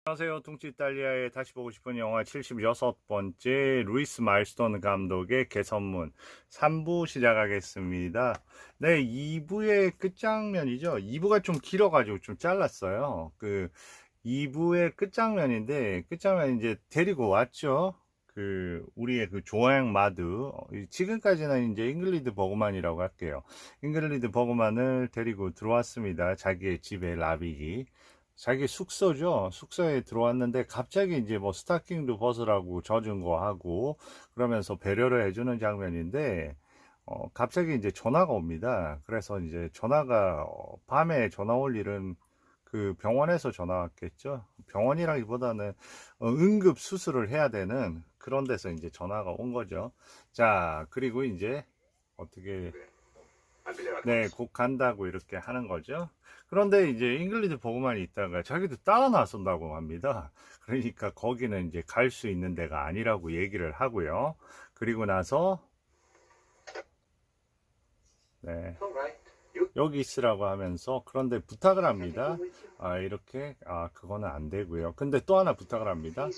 안녕하세요. 둥치 이탈리아에 다시 보고 싶은 영화 76번째 루이스 마일스톤 감독의 개선문 3부 시작하겠습니다. 네, 2부의 끝장면이죠. 2부가 좀 길어가지고 좀 잘랐어요. 2부의 끝장면인데, 끝장면 이제 데리고 왔죠. 우리의 조양 마드. 지금까지는 이제 잉글리드 버그만이라고 할게요. 잉글리드 버그만을 데리고 들어왔습니다. 자기의 집에 라빅이. 자기 숙소죠. 숙소에 들어왔는데 갑자기 이제 뭐 스타킹도 벗으라고 젖은 거 하고 그러면서 배려를 해주는 장면인데 갑자기 이제 전화가 옵니다. 그래서 이제 전화가 밤에 전화 올 일은 병원에서 전화 왔겠죠. 병원이라기보다는 응급 수술을 해야 되는 그런 데서 이제 전화가 온 거죠. 자, 그리고 이제 어떻게 네, 곧 간다고 이렇게 하는 거죠. 그런데 이제 잉글리드 버그만이 있다가 자기도 따라 나선다고 합니다. 그러니까 거기는 이제 갈 수 있는 데가 아니라고 얘기를 하고요. 그리고 나서 네, 여기 있으라고 하면서 그런데 부탁을 합니다. 이렇게 그거는 안 되고요. 근데 또 하나 부탁을 합니다.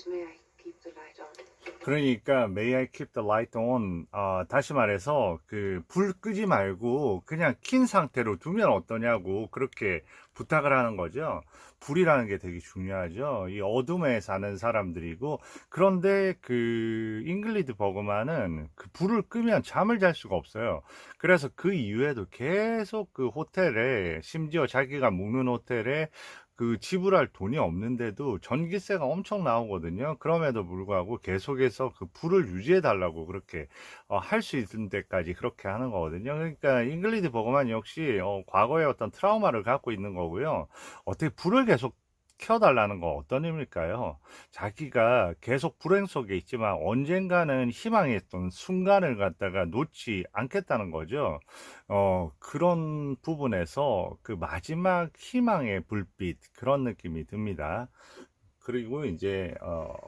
그러니까 May I keep the light on? 다시 말해서 불 끄지 말고 그냥 킨 상태로 두면 어떠냐고 그렇게 부탁을 하는 거죠. 불이라는 게 되게 중요하죠. 이 어둠에 사는 사람들이고 그런데 잉글리드 버그만은 불을 끄면 잠을 잘 수가 없어요. 그래서 그 이후에도 계속 호텔에 심지어 자기가 묵는 호텔에 지불할 돈이 없는데도 전기세가 엄청 나오거든요. 그럼에도 불구하고 계속해서 불을 유지해 달라고 그렇게 할 수 있는 데까지 그렇게 하는 거거든요. 그러니까 잉글리드 버그만 역시 과거에 어떤 트라우마를 갖고 있는 거고요. 어떻게 불을 계속 켜달라는 거 어떤 의미일까요? 자기가 계속 불행 속에 있지만 언젠가는 희망했던 순간을 갖다가 놓지 않겠다는 거죠. 그런 부분에서 마지막 희망의 불빛 그런 느낌이 듭니다. 그리고 이제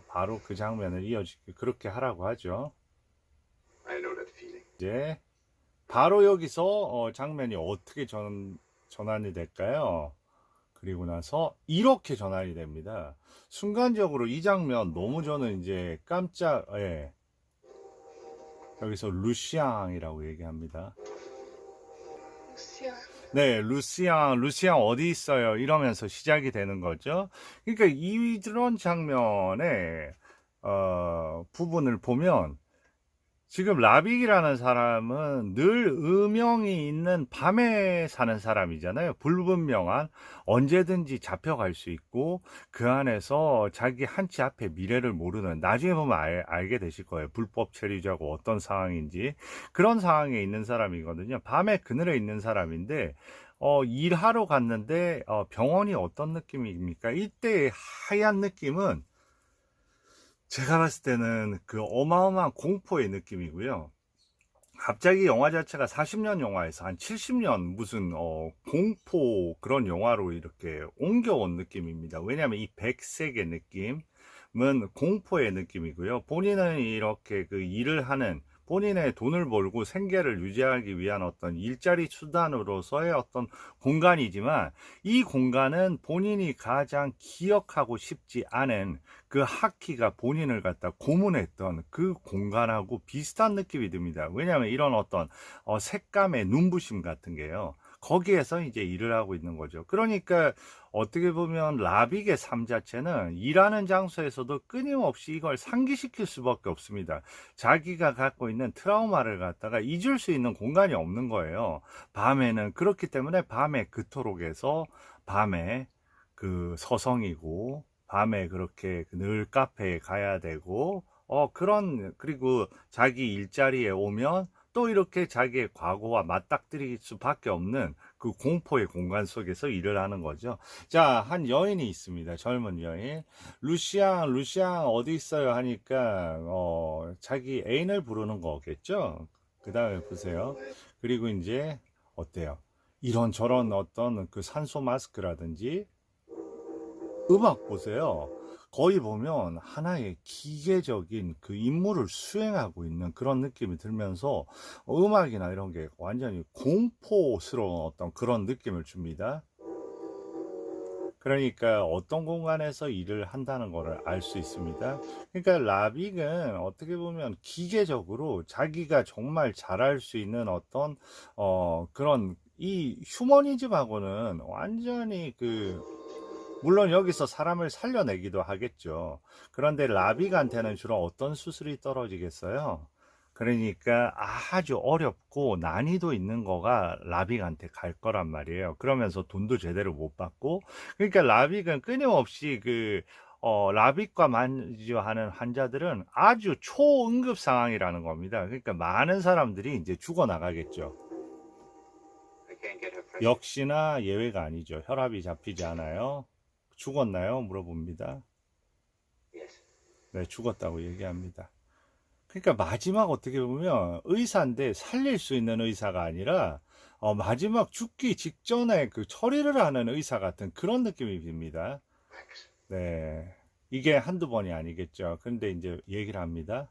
바로 그 장면을 이어지게 그렇게 하라고 하죠. 이제 바로 여기서 장면이 어떻게 전환이 될까요? 그리고 나서 이렇게 전환이 됩니다. 순간적으로 이 장면 너무 저는 이제 깜짝, 예. 여기서 루시앙이라고 얘기합니다. 네, 루시앙 어디 있어요? 이러면서 시작이 되는 거죠. 그러니까 이런 장면의 부분을 보면 지금 라빅이라는 사람은 늘 음영이 있는 밤에 사는 사람이잖아요. 불분명한 언제든지 잡혀갈 수 있고 그 안에서 자기 한치 앞에 미래를 모르는 나중에 보면 알게 되실 거예요. 불법 체류자고 어떤 상황인지 그런 상황에 있는 사람이거든요. 밤에 그늘에 있는 사람인데 일하러 갔는데 병원이 어떤 느낌입니까? 이때 하얀 느낌은 제가 봤을 때는 어마어마한 공포의 느낌이고요. 갑자기 영화 자체가 40년 영화에서 한 70년 무슨 공포 그런 영화로 이렇게 옮겨온 느낌입니다. 왜냐하면 이 백색의 느낌은 공포의 느낌이고요. 본인은 이렇게 일을 하는 본인의 돈을 벌고 생계를 유지하기 위한 어떤 일자리 수단으로서의 어떤 공간이지만 이 공간은 본인이 가장 기억하고 싶지 않은 하키가 본인을 갖다 고문했던 그 공간하고 비슷한 느낌이 듭니다. 왜냐하면 이런 어떤 색감의 눈부심 같은 게요. 거기에서 이제 일을 하고 있는 거죠. 그러니까 어떻게 보면 라빅의 삶 자체는 일하는 장소에서도 끊임없이 이걸 상기시킬 수밖에 없습니다. 자기가 갖고 있는 트라우마를 갖다가 잊을 수 있는 공간이 없는 거예요. 밤에는 그렇기 때문에 밤에 그토록에서 밤에 서성이고 밤에 그렇게 늘 카페에 가야 되고 그리고 자기 일자리에 오면 또 이렇게 자기의 과거와 맞닥뜨릴 수밖에 없는 공포의 공간 속에서 일을 하는 거죠. 자, 한 여인이 있습니다. 젊은 여인. 루시앙 어디 있어요? 하니까 자기 애인을 부르는 거겠죠. 그 다음에 보세요. 그리고 이제 어때요? 이런저런 어떤 산소 마스크라든지 음악 보세요. 거의 보면 하나의 기계적인 임무를 수행하고 있는 그런 느낌이 들면서 음악이나 이런 게 완전히 공포스러운 어떤 그런 느낌을 줍니다. 그러니까 어떤 공간에서 일을 한다는 거를 알 수 있습니다. 그러니까 라빅은 어떻게 보면 기계적으로 자기가 정말 잘할 수 있는 어떤 그런 이 휴머니즘하고는 완전히 물론 여기서 사람을 살려내기도 하겠죠. 그런데 라빅한테는 주로 어떤 수술이 떨어지겠어요? 그러니까 아주 어렵고 난이도 있는 거가 라빅한테 갈 거란 말이에요. 그러면서 돈도 제대로 못 받고. 그러니까 라빅은 끊임없이 라빅과 만지하는 환자들은 아주 초응급 상황이라는 겁니다. 그러니까 많은 사람들이 이제 죽어나가겠죠. 역시나 예외가 아니죠. 혈압이 잡히지 않아요. 죽었나요? 물어봅니다. 네, 죽었다고 얘기합니다. 그러니까 마지막 어떻게 보면 의사인데 살릴 수 있는 의사가 아니라 마지막 죽기 직전에 그 처리를 하는 의사 같은 그런 느낌이 듭니다. 네. 이게 한두 번이 아니겠죠. 근데 이제 얘기를 합니다.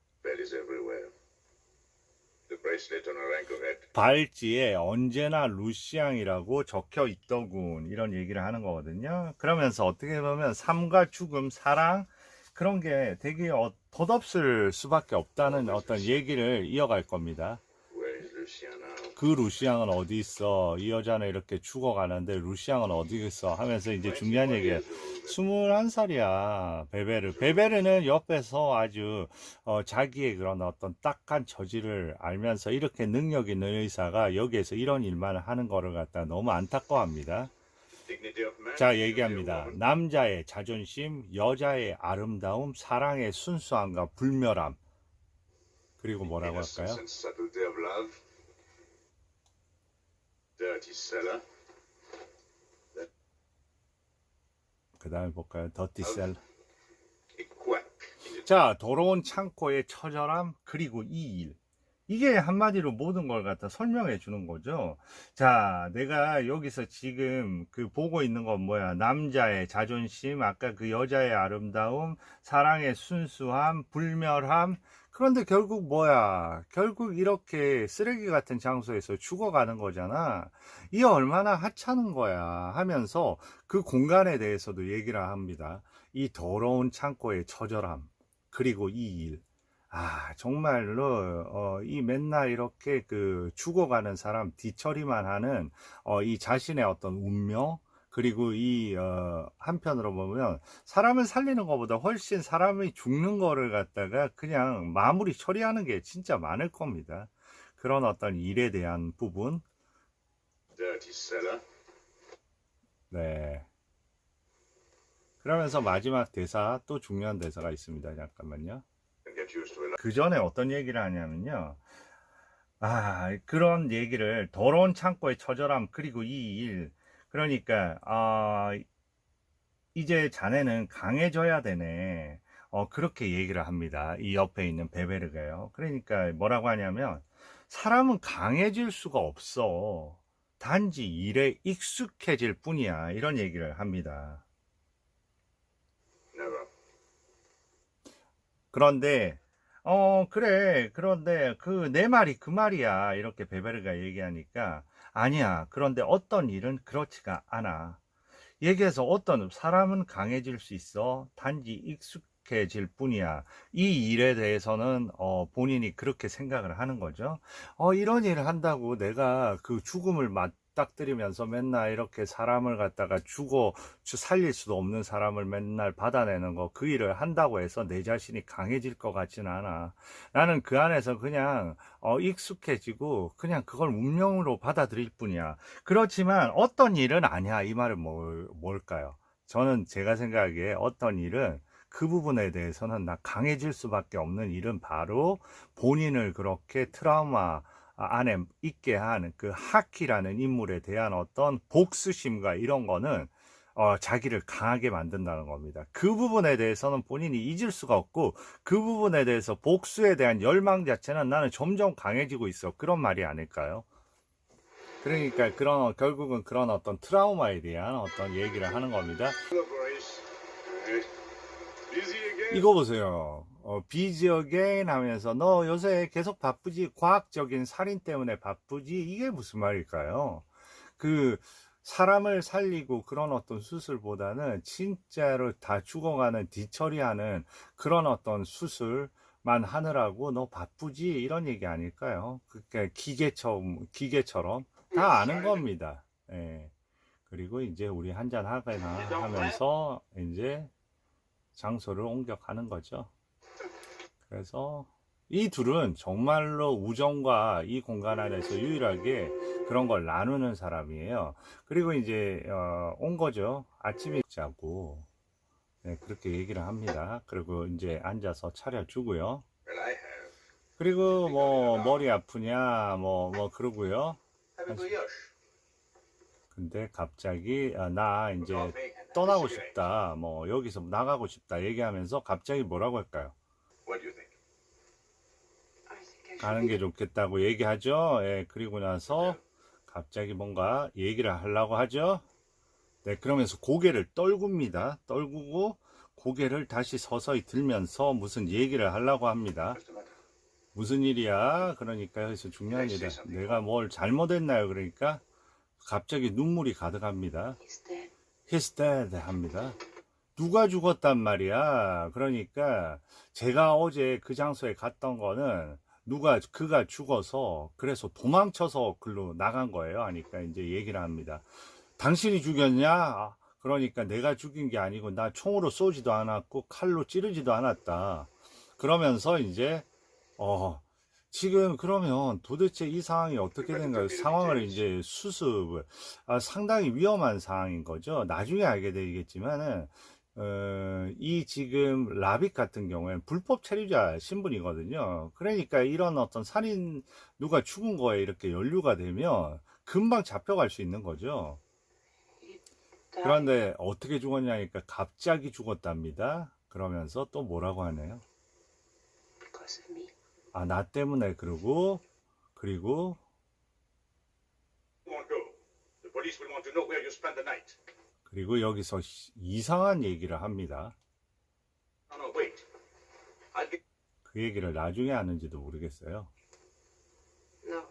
발찌에 언제나 루시앙이라고 적혀 있더군. 이런 얘기를 하는 거거든요. 그러면서 어떻게 보면 삶과 죽음, 사랑, 그런 게 되게 덧없을 수밖에 없다는 어떤 얘기를 이어갈 겁니다. 그 루시앙은 어디 있어? 이 여자는 이렇게 죽어가는데 루시앙은 어디 있어? 하면서 이제 중요한 얘기예요. 21살이야, 베베르. 베베르는 옆에서 아주 자기의 그런 어떤 딱한 처지를 알면서 이렇게 능력 있는 의사가 여기에서 이런 일만 하는 거를 갖다 너무 안타까워합니다. 자, 얘기합니다. 남자의 자존심, 여자의 아름다움, 사랑의 순수함과 불멸함. 그리고 뭐라고 할까요? 그 다음에 볼까요? 더티셀. 자, 더러운 창고의 처절함, 그리고 이 일. 이게 한마디로 모든 걸 갖다 설명해 주는 거죠. 자, 내가 여기서 지금 보고 있는 건 뭐야? 남자의 자존심, 아까 그 여자의 아름다움, 사랑의 순수함, 불멸함. 그런데 결국 뭐야? 결국 이렇게 쓰레기 같은 장소에서 죽어가는 거잖아. 이게 얼마나 하찮은 거야 하면서 그 공간에 대해서도 얘기를 합니다. 이 더러운 창고의 처절함, 그리고 이 일. 정말로, 이 맨날 이렇게 죽어가는 사람 뒤처리만 하는, 이 자신의 어떤 운명, 그리고 한편으로 보면, 사람을 살리는 것보다 훨씬 사람이 죽는 거를 갖다가 그냥 마무리 처리하는 게 진짜 많을 겁니다. 그런 어떤 일에 대한 부분. 네. 그러면서 마지막 대사, 또 중요한 대사가 있습니다. 잠깐만요. 그 전에 어떤 얘기를 하냐면요. 그런 얘기를 더러운 창고의 처절함, 그리고 이 일. 그러니까, 이제 자네는 강해져야 되네. 그렇게 얘기를 합니다. 이 옆에 있는 베베르가요. 그러니까 뭐라고 하냐면, 사람은 강해질 수가 없어. 단지 일에 익숙해질 뿐이야. 이런 얘기를 합니다. 그런데 그래. 그런데 내 말이 그 말이야. 이렇게 베베르가 얘기하니까 아니야. 그런데 어떤 일은 그렇지가 않아. 얘기해서 어떤 사람은 강해질 수 있어. 단지 익숙해질 뿐이야. 이 일에 대해서는 본인이 그렇게 생각을 하는 거죠. 이런 일을 한다고 내가 그 죽음을 맞닥뜨리면서 맨날 이렇게 사람을 갖다가 살릴 수도 없는 사람을 맨날 받아내는 거, 그 일을 한다고 해서 내 자신이 강해질 것 같지는 않아. 나는 그 안에서 그냥 익숙해지고 그냥 그걸 운명으로 받아들일 뿐이야. 그렇지만 어떤 일은 아니야. 이 말은 뭘까요? 저는 제가 생각하기에 어떤 일은 그 부분에 대해서는 나 강해질 수밖에 없는 일은 바로 본인을 그렇게 트라우마 안에 있게 한 그 하키라는 인물에 대한 어떤 복수심과 이런 거는 자기를 강하게 만든다는 겁니다. 그 부분에 대해서는 본인이 잊을 수가 없고, 그 부분에 대해서 복수에 대한 열망 자체는 나는 점점 강해지고 있어. 그런 말이 아닐까요? 그러니까 결국은 그런 어떤 트라우마에 대한 어떤 얘기를 하는 겁니다. 이거 보세요. 비지 어게인 하면서 너 요새 계속 바쁘지? 과학적인 살인 때문에 바쁘지? 이게 무슨 말일까요? 그 사람을 살리고 그런 어떤 수술보다는 진짜로 다 죽어가는 뒤처리하는 그런 어떤 수술만 하느라고 너 바쁘지? 이런 얘기 아닐까요? 그러니까 기계처럼 다 아는 겁니다. 예. 그리고 이제 우리 한잔 하거나 하면서 이제 장소를 옮겨가는 거죠. 그래서 이 둘은 정말로 우정과 이 공간 안에서 유일하게 그런 걸 나누는 사람이에요. 그리고 이제 온 거죠. 아침에 자고 네, 그렇게 얘기를 합니다. 그리고 이제 앉아서 차려주고요. Well, I have. 그리고 뭐 머리 아프냐 뭐 그러고요. Have a brioche. 근데 갑자기 나 이제 Coffee and 떠나고 cigarette. 싶다 뭐 여기서 나가고 싶다 얘기하면서 갑자기 뭐라고 할까요? What do you think? I think I should 가는 게 좋겠다고 얘기하죠. 예, 그리고 나서 갑자기 뭔가 얘기를 하려고 하죠. 네, 그러면서 고개를 떨굽니다. 떨구고 고개를 다시 서서히 들면서 무슨 얘기를 하려고 합니다. What's the matter? 무슨 일이야? 그러니까 여기서 중요한 일이야. 내가 뭘 잘못했나요? 그러니까 갑자기 눈물이 가득합니다. He's dead. He's dead 합니다. 누가 죽었단 말이야. 그러니까 제가 어제 그 장소에 갔던 거는 그가 죽어서 그래서 도망쳐서 글로 나간 거예요. 하니까 이제 얘기를 합니다. 당신이 죽였냐? 그러니까 내가 죽인 게 아니고 나 총으로 쏘지도 않았고 칼로 찌르지도 않았다. 그러면서 이제 지금 그러면 도대체 이 상황이 어떻게 된가요? 상황을 이제 수습을 상당히 위험한 상황인 거죠. 나중에 알게 되겠지만은 이 지금 라빗 같은 경우에는 불법 체류자 신분이거든요. 그러니까 이런 어떤 살인 누가 죽은 거에 이렇게 연루가 되면 금방 잡혀갈 수 있는 거죠. He died 그런데 어떻게 죽었냐니까 갑자기 죽었답니다. 그러면서 또 뭐라고 하네요. because of me. 나 때문에 그러고 그리고 You won't go. The police will want to know where you spent the night. 그리고 여기서 이상한 얘기를 합니다. No, no, wait. I'll get. 그 얘기를 나중에 하는지도 모르겠어요. No.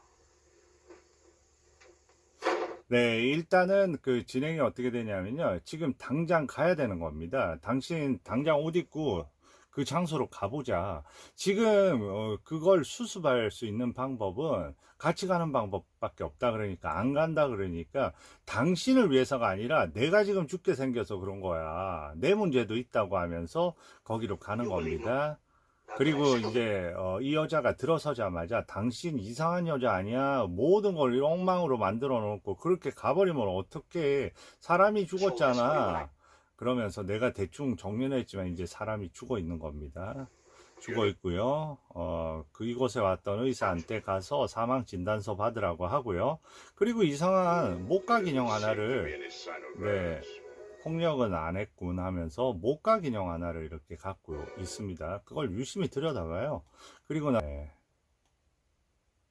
네, 일단은 그 진행이 어떻게 되냐면요. 지금 당장 가야 되는 겁니다. 당신 당장 옷 입고 그 장소로 가보자. 지금 그걸 수습할 수 있는 방법은 같이 가는 방법밖에 없다 그러니까 안 간다 그러니까 당신을 위해서가 아니라 내가 지금 죽게 생겨서 그런 거야. 내 문제도 있다고 하면서 거기로 가는 겁니다. 그리고 이제 이 여자가 들어서자마자 당신 이상한 여자 아니야? 모든 걸 엉망으로 만들어 놓고 그렇게 가버리면 어떡해? 사람이 죽었잖아. 그러면서 내가 대충 정리했지만 이제 사람이 죽어 있는 겁니다. 죽어 있고요. 이곳에 왔던 의사한테 가서 사망 진단서 받으라고 하고요. 그리고 이상한 목각 인형 하나를 네, 폭력은 안 했군 하면서 목각 인형 하나를 이렇게 갖고 있습니다. 그걸 유심히 들여다봐요. 그리고 네,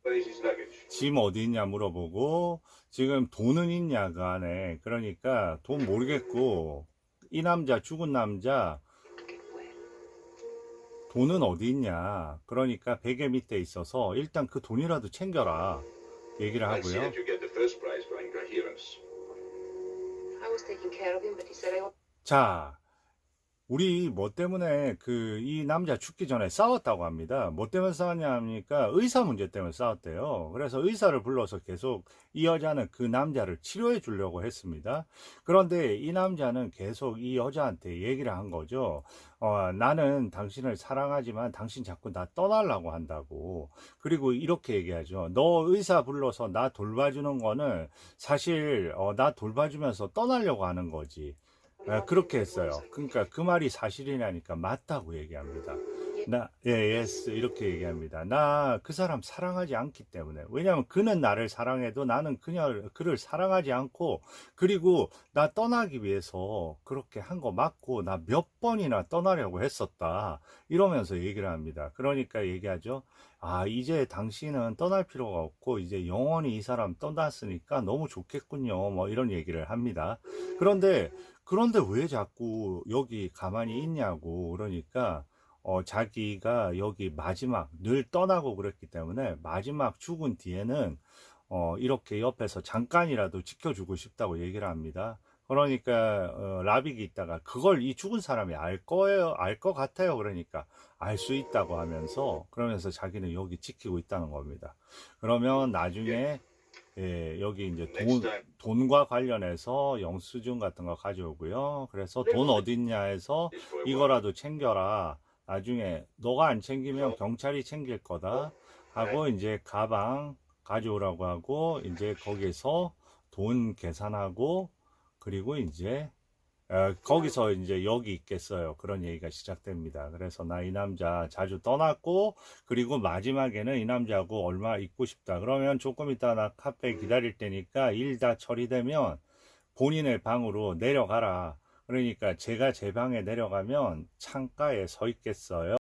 Where is his luggage? 짐 어디 있냐 물어보고 지금 돈은 있냐가 하네. 그러니까 돈 모르겠고 이 남자 죽은 남자 Get wet. 돈은 어디 있냐. 그러니까 베개 밑에 있어서 일단 그 돈이라도 챙겨라 얘기를 I'll see 하고요. that you get the first prize for incoherence. I was taking care of him, but he said I ought. 자, 우리 뭐 때문에 이 남자 죽기 전에 싸웠다고 합니다. 뭐 때문에 싸웠냐 하니까 의사 문제 때문에 싸웠대요. 그래서 의사를 불러서 계속 이 여자는 그 남자를 치료해 주려고 했습니다. 그런데 이 남자는 계속 이 여자한테 얘기를 한 거죠. 나는 당신을 사랑하지만 당신 자꾸 나 떠나려고 한다고. 그리고 이렇게 얘기하죠. 너 의사 불러서 나 돌봐주는 거는 사실 나 돌봐주면서 떠나려고 하는 거지. 그렇게 했어요. 그러니까 그 말이 사실이냐니까 맞다고 얘기합니다. 예스, 이렇게 얘기합니다. 나 그 사람 사랑하지 않기 때문에. 왜냐하면 그는 나를 사랑해도 나는 그를 사랑하지 않고, 그리고 나 떠나기 위해서 그렇게 한 거 맞고, 나 몇 번이나 떠나려고 했었다. 이러면서 얘기를 합니다. 그러니까 얘기하죠. 이제 당신은 떠날 필요가 없고, 이제 영원히 이 사람 떠났으니까 너무 좋겠군요. 뭐 이런 얘기를 합니다. 그런데 왜 자꾸 여기 가만히 있냐고. 그러니까, 자기가 여기 마지막 늘 떠나고 그랬기 때문에 마지막 죽은 뒤에는 이렇게 옆에서 잠깐이라도 지켜주고 싶다고 얘기를 합니다. 그러니까 라빅이 있다가 그걸 이 죽은 사람이 알 거예요, 알 것 같아요. 그러니까 알 수 있다고 하면서 그러면서 자기는 여기 지키고 있다는 겁니다. 그러면 나중에 여기 이제 돈과 관련해서 영수증 같은 거 가져오고요. 그래서 돈 어딨냐 해서 이거라도 챙겨라. 나중에 너가 안 챙기면 경찰이 챙길 거다 하고 이제 가방 가져오라고 하고 이제 거기서 돈 계산하고 그리고 이제 거기서 이제 여기 있겠어요. 그런 얘기가 시작됩니다. 그래서 나 이 남자 자주 떠났고 그리고 마지막에는 이 남자하고 얼마 있고 싶다. 그러면 조금 이따 나 카페 기다릴 테니까 일 다 처리되면 본인의 방으로 내려가라. 그러니까 제가 제 방에 내려가면 창가에 서 있겠어요.